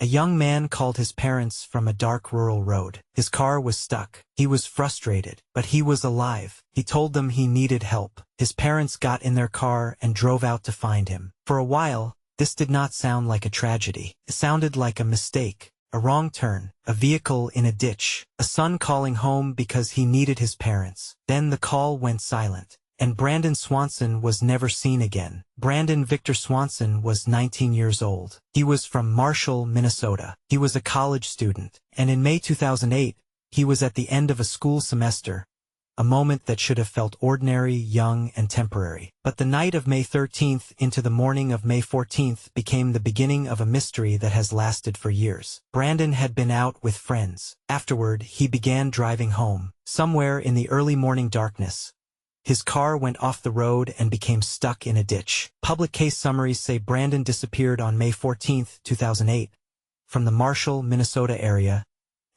A young man called his parents from a dark rural road. His car was stuck. He was frustrated, but he was alive. He told them he needed help. His parents got in their car and drove out to find him. For a while, this did not sound like a tragedy. It sounded like a mistake, a wrong turn, a vehicle in a ditch, a son calling home because he needed his parents. Then the call went silent, and Brandon Swanson was never seen again. Brandon Victor Swanson was 19 years old. He was from Marshall, Minnesota. He was a college student, and in May 2008, he was at the end of a school semester, a moment that should have felt ordinary, young, and temporary. But the night of May 13th into the morning of May 14th became the beginning of a mystery that has lasted for years. Brandon had been out with friends. Afterward, he began driving home. Somewhere in the early morning darkness, his car went off the road and became stuck in a ditch. Public case summaries say Brandon disappeared on May 14, 2008, from the Marshall, Minnesota area,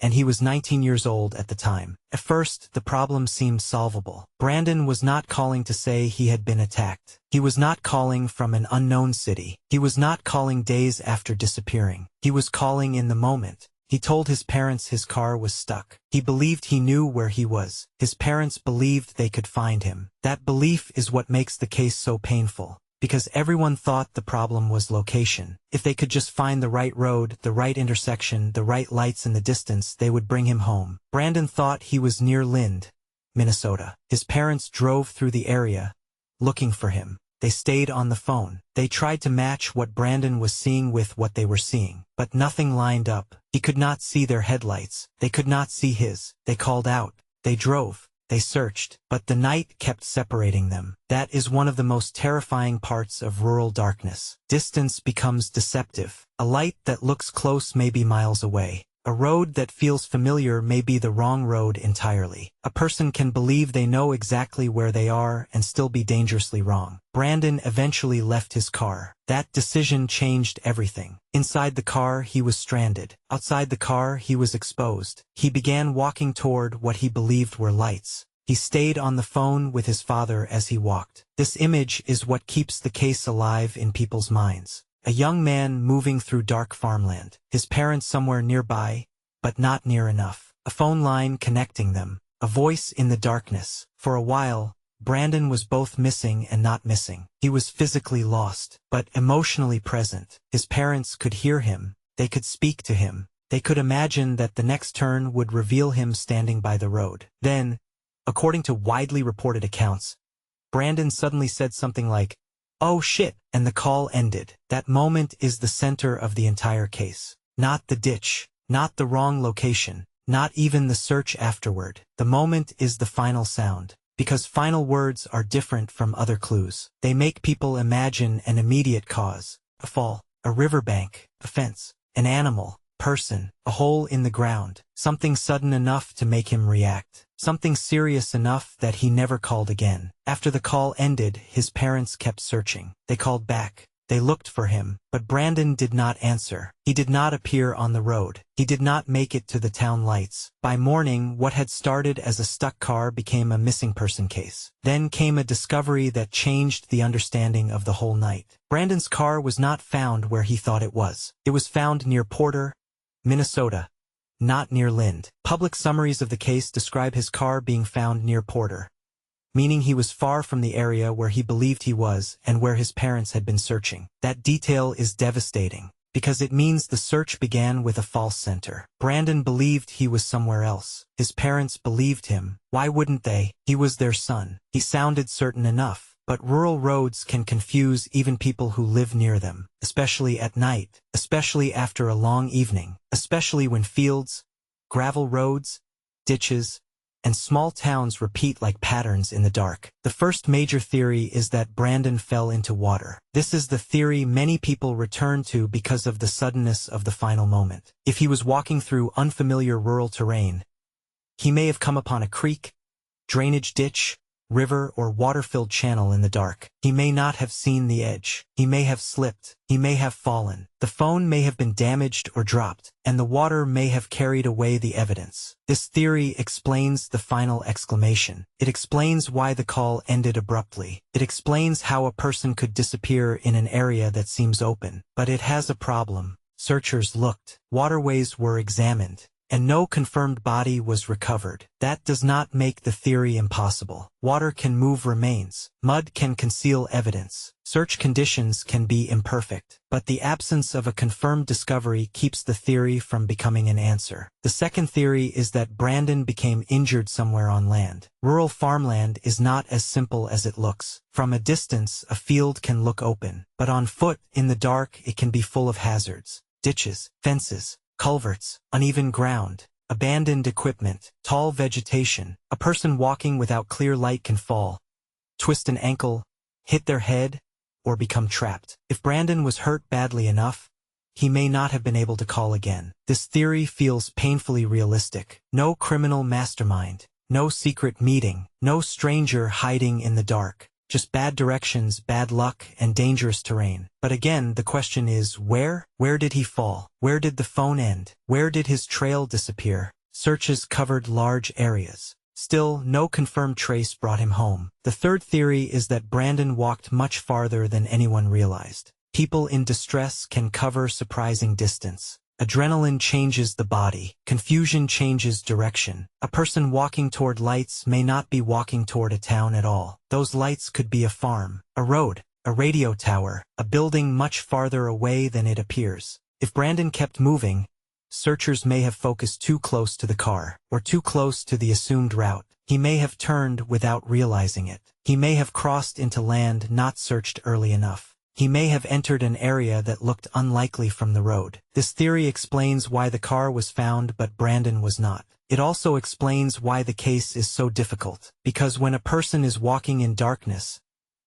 and he was 19 years old at the time. At first, the problem seemed solvable. Brandon was not calling to say he had been attacked. He was not calling from an unknown city. He was not calling days after disappearing. He was calling in the moment. He told his parents his car was stuck. He believed he knew where he was. His parents believed they could find him. That belief is what makes the case so painful, because everyone thought the problem was location. If they could just find the right road, the right intersection, the right lights in the distance, they would bring him home. Brandon thought he was near Lind, Minnesota. His parents drove through the area, looking for him. They stayed on the phone. They tried to match what Brandon was seeing with what they were seeing, but nothing lined up. He could not see their headlights. They could not see his. They called out. They drove. They searched, but the night kept separating them. That is one of the most terrifying parts of rural darkness. Distance becomes deceptive. A light that looks close may be miles away. A road that feels familiar may be the wrong road entirely. A person can believe they know exactly where they are and still be dangerously wrong. Brandon eventually left his car. That decision changed everything. Inside the car, he was stranded. Outside the car, he was exposed. He began walking toward what he believed were lights. He stayed on the phone with his father as he walked. This image is what keeps the case alive in people's minds. A young man moving through dark farmland. His parents somewhere nearby, but not near enough. A phone line connecting them. A voice in the darkness. For a while, Brandon was both missing and not missing. He was physically lost, but emotionally present. His parents could hear him. They could speak to him. They could imagine that the next turn would reveal him standing by the road. Then, according to widely reported accounts, Brandon suddenly said something like, "Oh shit," and the call ended. That moment is the center of the entire case. Not the ditch, not the wrong location, not even the search afterward. The moment is the final sound. Because final words are different from other clues. They make people imagine an immediate cause. A fall, a riverbank, a fence, an animal, person, a hole in the ground. Something sudden enough to make him react. Something serious enough that he never called again. After the call ended, his parents kept searching. They called back. They looked for him, but Brandon did not answer. He did not appear on the road. He did not make it to the town lights. By morning, what had started as a stuck car became a missing person case. Then came a discovery that changed the understanding of the whole night. Brandon's car was not found where he thought it was. It was found near Porter, Minnesota, not near Lind. Public summaries of the case describe his car being found near Porter, meaning he was far from the area where he believed he was and where his parents had been searching. That detail is devastating, because it means the search began with a false center. Brandon believed he was somewhere else. His parents believed him. Why wouldn't they? He was their son. He sounded certain enough. But rural roads can confuse even people who live near them, especially at night, especially after a long evening, especially when fields, gravel roads, ditches, and small towns repeat like patterns in the dark. The first major theory is that Brandon fell into water. This is the theory many people return to because of the suddenness of the final moment. If he was walking through unfamiliar rural terrain, he may have come upon a creek, drainage ditch, river, or water-filled channel in the dark. He may not have seen the edge. He may have slipped. He may have fallen. The phone may have been damaged or dropped, and the water may have carried away the evidence. This theory explains the final exclamation. It explains why the call ended abruptly. It explains how a person could disappear in an area that seems open. But it has a problem. Searchers looked. Waterways were examined, and no confirmed body was recovered. That does not make the theory impossible. Water can move remains. Mud can conceal evidence. Search conditions can be imperfect. But the absence of a confirmed discovery keeps the theory from becoming an answer. The second theory is that Brandon became injured somewhere on land. Rural farmland is not as simple as it looks. From a distance, a field can look open, but on foot, in the dark, it can be full of hazards. Ditches, fences, culverts, uneven ground, abandoned equipment, tall vegetation. A person walking without clear light can fall, twist an ankle, hit their head, or become trapped. If Brandon was hurt badly enough, he may not have been able to call again. This theory feels painfully realistic. No criminal mastermind, no secret meeting, no stranger hiding in the dark. Just bad directions, bad luck, and dangerous terrain. But again, the question is, where? Where did he fall? Where did the phone end? Where did his trail disappear? Searches covered large areas. Still, no confirmed trace brought him home. The third theory is that Brandon walked much farther than anyone realized. People in distress can cover surprising distance. Adrenaline changes the body. Confusion changes direction. A person walking toward lights may not be walking toward a town at all. Those lights could be a farm, a road, a radio tower, a building much farther away than it appears. If Brandon kept moving, searchers may have focused too close to the car, or too close to the assumed route. He may have turned without realizing it. He may have crossed into land not searched early enough. He may have entered an area that looked unlikely from the road. This theory explains why the car was found but Brandon was not. It also explains why the case is so difficult. Because when a person is walking in darkness,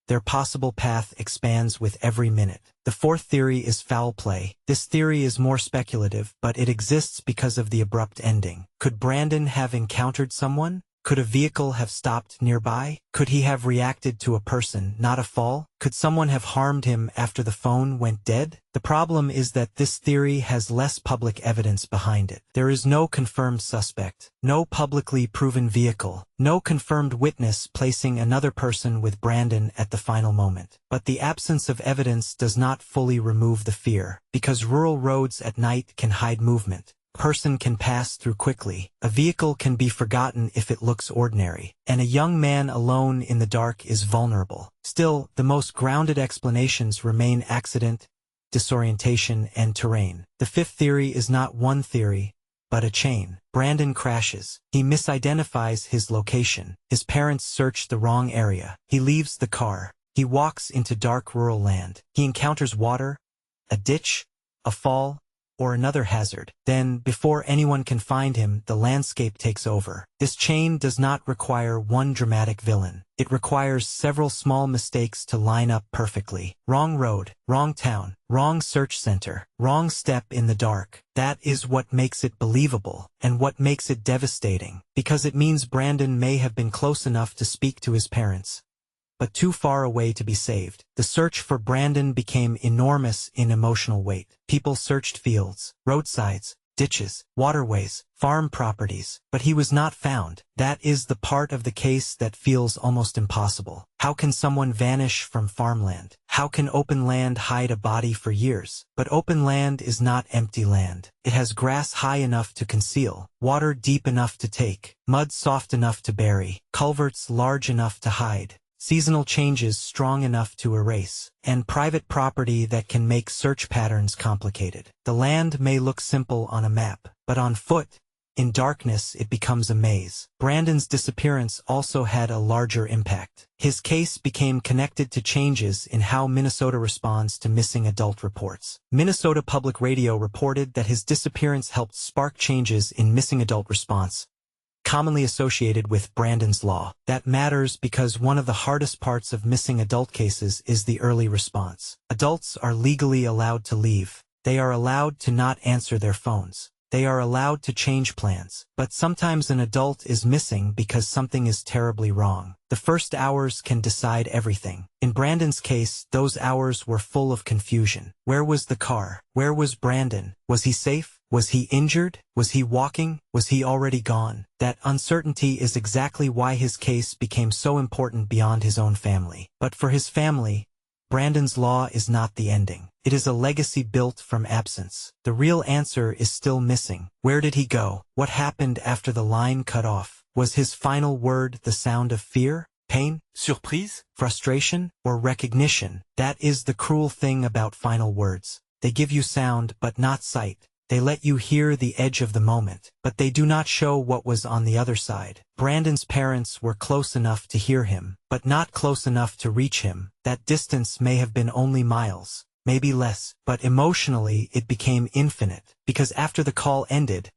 their possible path expands with every minute. The fourth theory is foul play. This theory is more speculative, but it exists because of the abrupt ending. Could Brandon have encountered someone? Could a vehicle have stopped nearby? Could he have reacted to a person, not a fall? Could someone have harmed him after the phone went dead? The problem is that this theory has less public evidence behind it. There is no confirmed suspect, no publicly proven vehicle, no confirmed witness placing another person with Brandon at the final moment. But the absence of evidence does not fully remove the fear, because rural roads at night can hide movement. Person can pass through quickly, a vehicle can be forgotten if it looks ordinary, and a young man alone in the dark is vulnerable. Still, the most grounded explanations remain accident, disorientation, and terrain. The fifth theory is not one theory, but a chain. Brandon crashes. He misidentifies his location. His parents search the wrong area. He leaves the car. He walks into dark rural land. He encounters water, a ditch, a fall, or another hazard. Then, before anyone can find him, the landscape takes over. This chain does not require one dramatic villain. It requires several small mistakes to line up perfectly. Wrong road, wrong town, wrong search center, wrong step in the dark. That is what makes it believable, and what makes it devastating, because it means Brandon may have been close enough to speak to his parents, but too far away to be saved. The search for Brandon became enormous in emotional weight. People searched fields, roadsides, ditches, waterways, farm properties, but he was not found. That is the part of the case that feels almost impossible. How can someone vanish from farmland? How can open land hide a body for years? But open land is not empty land. It has grass high enough to conceal, water deep enough to take, mud soft enough to bury, culverts large enough to hide, seasonal changes strong enough to erase, and private property that can make search patterns complicated. The land may look simple on a map, but on foot, in darkness, it becomes a maze. Brandon's disappearance also had a larger impact. His case became connected to changes in how Minnesota responds to missing adult reports. Minnesota Public Radio reported that his disappearance helped spark changes in missing adult response, commonly associated with Brandon's Law. That matters because one of the hardest parts of missing adult cases is the early response. Adults are legally allowed to leave. They are allowed to not answer their phones. They are allowed to change plans. But sometimes an adult is missing because something is terribly wrong. The first hours can decide everything. In Brandon's case, those hours were full of confusion. Where was the car? Where was Brandon? Was he safe? Was he injured? Was he walking? Was he already gone? That uncertainty is exactly why his case became so important beyond his own family. But for his family, Brandon's law is not the ending. It is a legacy built from absence. The real answer is still missing. Where did he go? What happened after the line cut off? Was his final word the sound of fear, pain, Surprise? frustration, or recognition? That is the cruel thing about final words. They give you sound but not sight. They let you hear the edge of the moment, but they do not show what was on the other side. Brandon's parents were close enough to hear him, but not close enough to reach him. That distance may have been only miles, maybe less, but emotionally it became infinite, because after the call ended,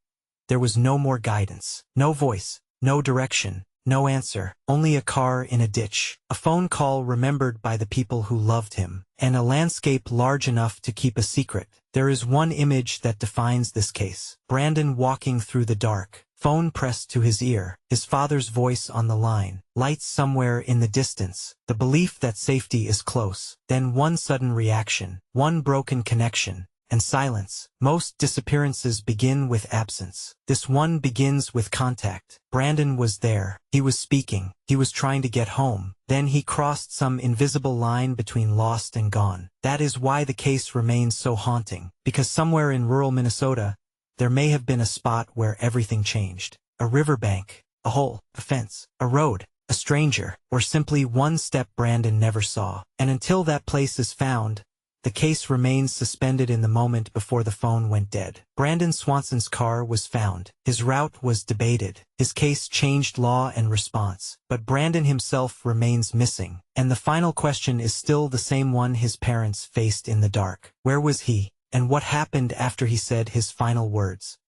there was no more guidance, no voice, no direction, no answer, only a car in a ditch, a phone call remembered by the people who loved him, and a landscape large enough to keep a secret. There is one image that defines this case. Brandon walking through the dark, phone pressed to his ear, his father's voice on the line, lights somewhere in the distance, the belief that safety is close. Then one sudden reaction, one broken connection, and silence. Most disappearances begin with absence. This one begins with contact. Brandon was there. He was speaking. He was trying to get home. Then he crossed some invisible line between lost and gone. That is why the case remains so haunting, because somewhere in rural Minnesota, there may have been a spot where everything changed. A riverbank, a hole, a fence, a road, a stranger, or simply one step Brandon never saw. And until that place is found, the case remains suspended in the moment before the phone went dead. Brandon Swanson's car was found. His route was debated. His case changed law and response. But Brandon himself remains missing. And the final question is still the same one his parents faced in the dark. Where was he? And what happened after he said his final words?